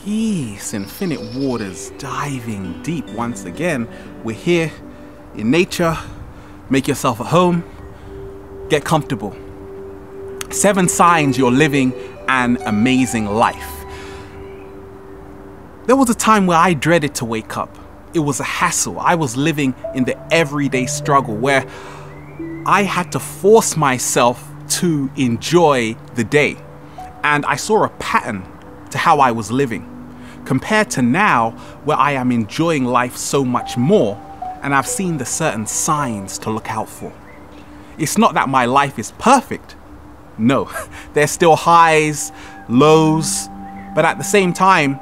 Peace, infinite waters, diving deep once again. We're here in nature. Make yourself at home. Get comfortable. 7 signs you're living an amazing life. There was a time where I dreaded to wake up. It was a hassle. I was living in the everyday struggle where I had to force myself to enjoy the day. And I saw a pattern to how I was living compared to now where I am enjoying life so much more, and I've seen the certain signs to look out for. It's not that my life is perfect. No, there's still highs, lows, but at the same time,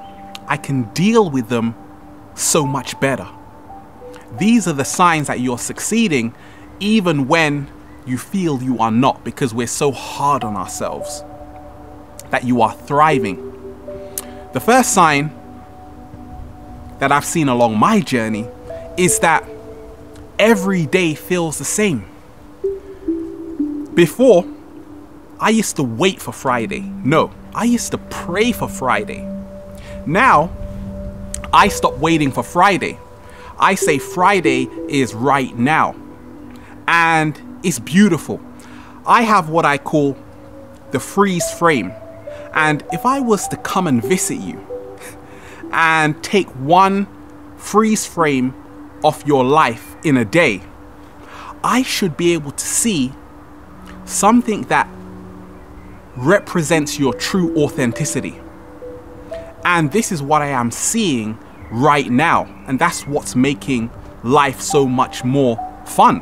I can deal with them so much better. These are the signs that you're succeeding even when you feel you are not, because we're so hard on ourselves. That you are thriving. The first sign that I've seen along my journey is that every day feels the same. Before, I used to wait for Friday. No, I used to pray for Friday. Now, I stopped waiting for Friday. I say Friday is right now. And it's beautiful. I have what I call the freeze frame. And if I was to come and visit you and take one freeze frame of your life in a day, I should be able to see something that represents your true authenticity. And this is what I am seeing right now. And that's what's making life so much more fun.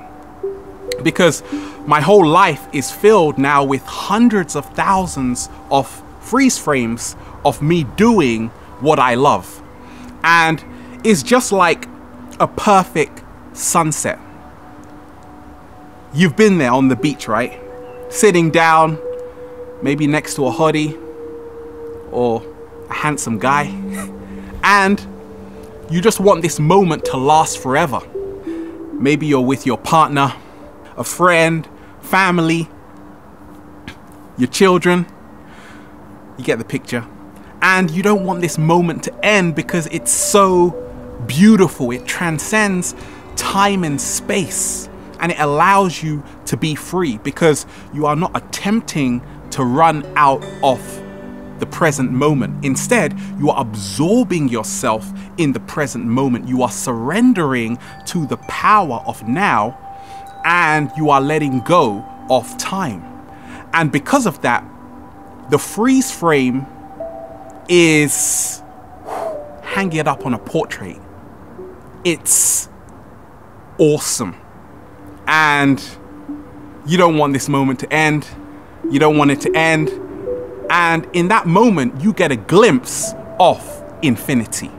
Because my whole life is filled now with hundreds of thousands of freeze frames of me doing what I love. And it's just like a perfect sunset. You've been there on the beach, right? Sitting down, maybe next to a hottie or a handsome guy. And you just want this moment to last forever. Maybe you're with your partner, a friend, family, your children. You get the picture. And you don't want this moment to end because it's so beautiful. It transcends time and space. And it allows you to be free because you are not attempting to run out of the present moment. Instead, you are absorbing yourself in the present moment. You are surrendering to the power of now, and you are letting go of time. And because of that, the freeze frame is hanging it up on a portrait. It's awesome. And you don't want this moment to end. You don't want it to end. And in that moment, you get a glimpse of infinity.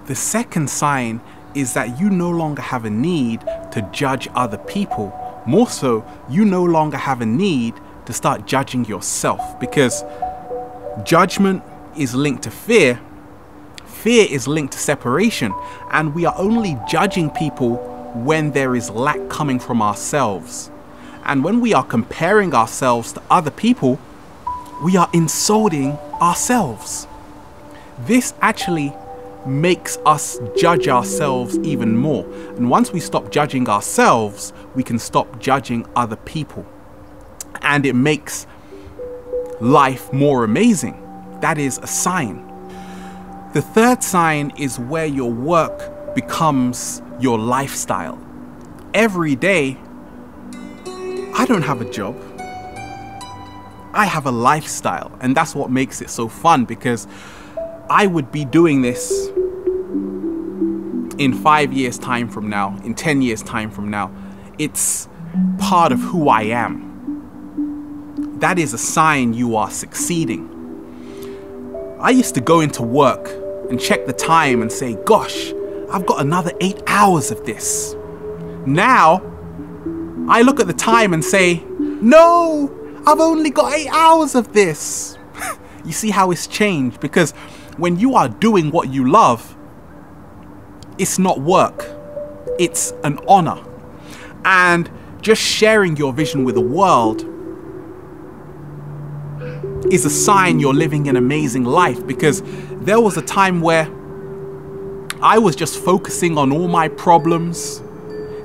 The second sign is that you no longer have a need to judge other people. More so, you no longer have a need to start judging yourself, because judgment is linked to fear. Fear is linked to separation, and we are only judging people when there is lack coming from ourselves. And when we are comparing ourselves to other people, we are insulting ourselves. This actually makes us judge ourselves even more. And once we stop judging ourselves, we can stop judging other people. And it makes life more amazing. That is a sign. The third sign is where your work becomes your lifestyle. Every day, I don't have a job. I have a lifestyle, and that's what makes it so fun, because I would be doing this in 5 years' time from now, in 10 years' time from now. It's part of who I am. That is a sign you are succeeding. I used to go into work and check the time and say, gosh, I've got another 8 hours of this. Now, I look at the time and say, no, I've only got 8 hours of this. You see how it's changed? Because when you are doing what you love, it's not work, it's an honor. And just sharing your vision with the world is a sign you're living an amazing life, because there was a time where I was just focusing on all my problems.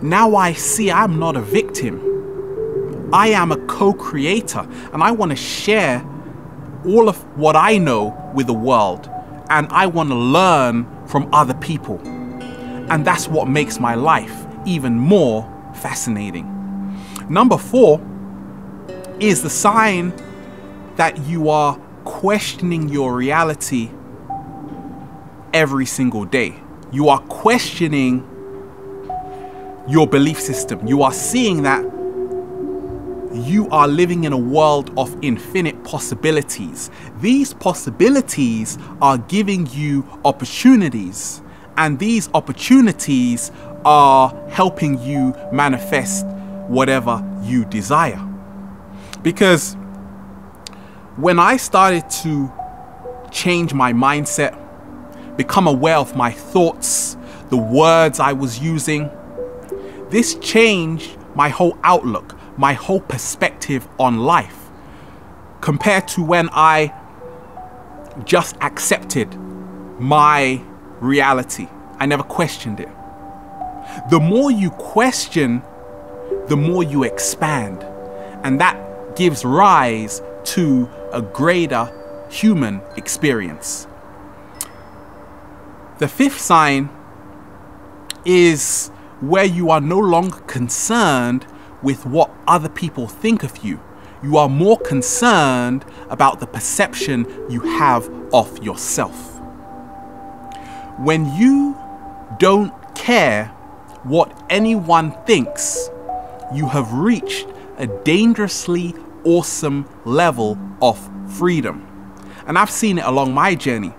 Now I see I'm not a victim. I am a co-creator, and I want to share all of what I know with the world, and I want to learn from other people. And that's what makes my life even more fascinating. Number 4 is the sign that you are questioning your reality every single day. You are questioning your belief system. You are seeing that you are living in a world of infinite possibilities. These possibilities are giving you opportunities, and these opportunities are helping you manifest whatever you desire. Because when I started to change my mindset, become aware of my thoughts, the words I was using, this changed my whole outlook, my whole perspective on life, compared to when I just accepted my reality. I never questioned it. The more you question, the more you expand, and that gives rise to a greater human experience. The 5th sign is where you are no longer concerned with what other people think of you. You are more concerned about the perception you have of yourself. When you don't care what anyone thinks, you have reached a dangerously awesome level of freedom. And I've seen it along my journey.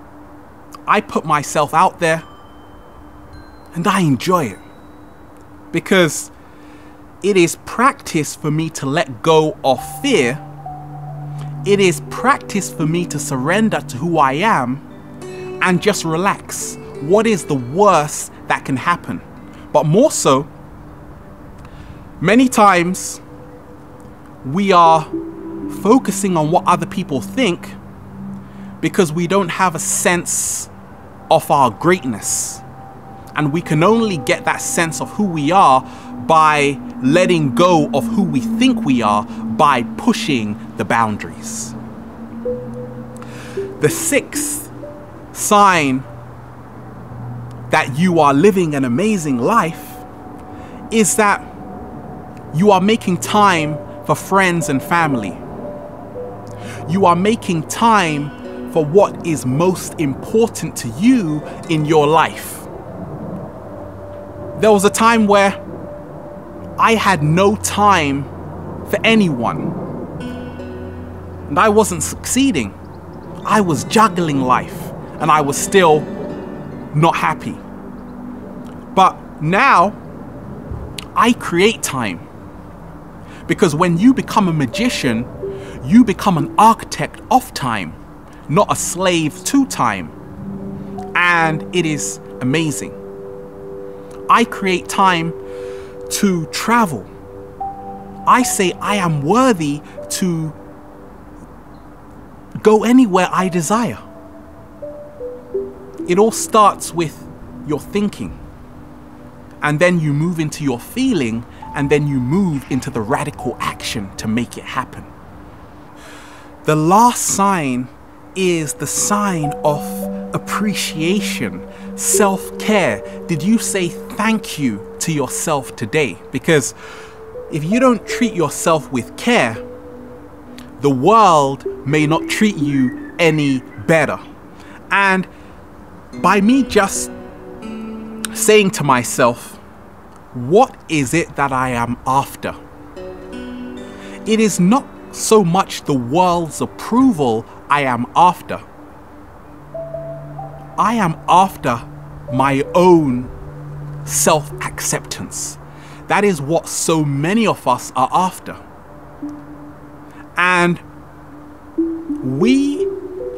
I put myself out there and I enjoy it, because it is practice for me to let go of fear. It is practice for me to surrender to who I am and just relax. What is the worst that can happen? But more so, many times we are focusing on what other people think because we don't have a sense of our greatness. And we can only get that sense of who we are by letting go of who we think we are, by pushing the boundaries. The 6th sign that you are living an amazing life is that you are making time for friends and family. You are making time for what is most important to you in your life. There was a time where I had no time for anyone, and I wasn't succeeding. I was juggling life, and I was still not happy. But now I create time, because when you become a magician, you become an architect of time, not a slave to time. And it is amazing. I create time to travel. I say I am worthy to go anywhere I desire. It all starts with your thinking, and then you move into your feeling, and then you move into the radical action to make it happen. The last sign is the sign of appreciation, self-care. Did you say thank you to yourself today? Because if you don't treat yourself with care, the world may not treat you any better. And by me just saying to myself, what is it that I am after? It is not so much the world's approval I am after. I am after my own self-acceptance. That is what so many of us are after. And we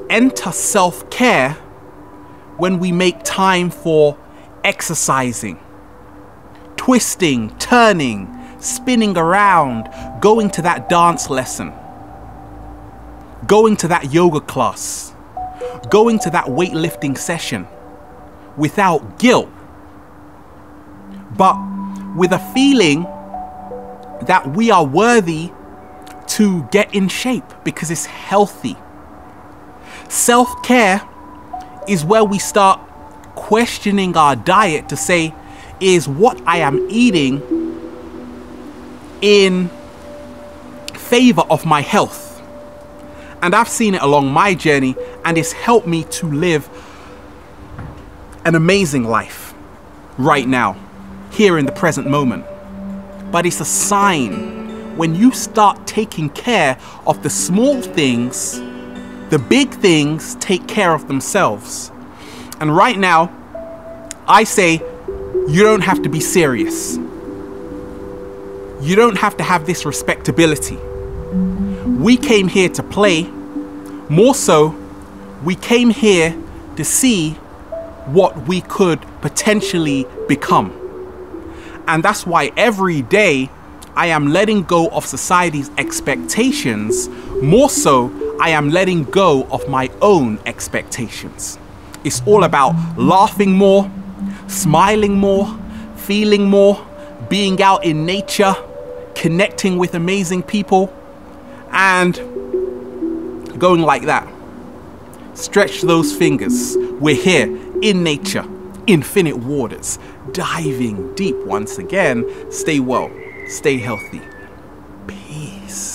enter self-care when we make time for exercising, twisting, turning, spinning around, going to that dance lesson, going to that yoga class, going to that weightlifting session without guilt, but with a feeling that we are worthy to get in shape because it's healthy. Self-care is where we start questioning our diet to say, is what I am eating in favor of my health? And I've seen it along my journey, and it's helped me to live an amazing life right now, here in the present moment. But it's a sign when you start taking care of the small things, the big things take care of themselves. And right now, I say, you don't have to be serious. You don't have to have this respectability. We came here to play. More so, we came here to see what we could potentially become. And that's why every day I am letting go of society's expectations. More so, I am letting go of my own expectations. It's all about laughing more, smiling more, feeling more, being out in nature, connecting with amazing people, and going like that. Stretch those fingers. We're here in nature, infinite waters, diving deep once again. Stay well, stay healthy. Peace.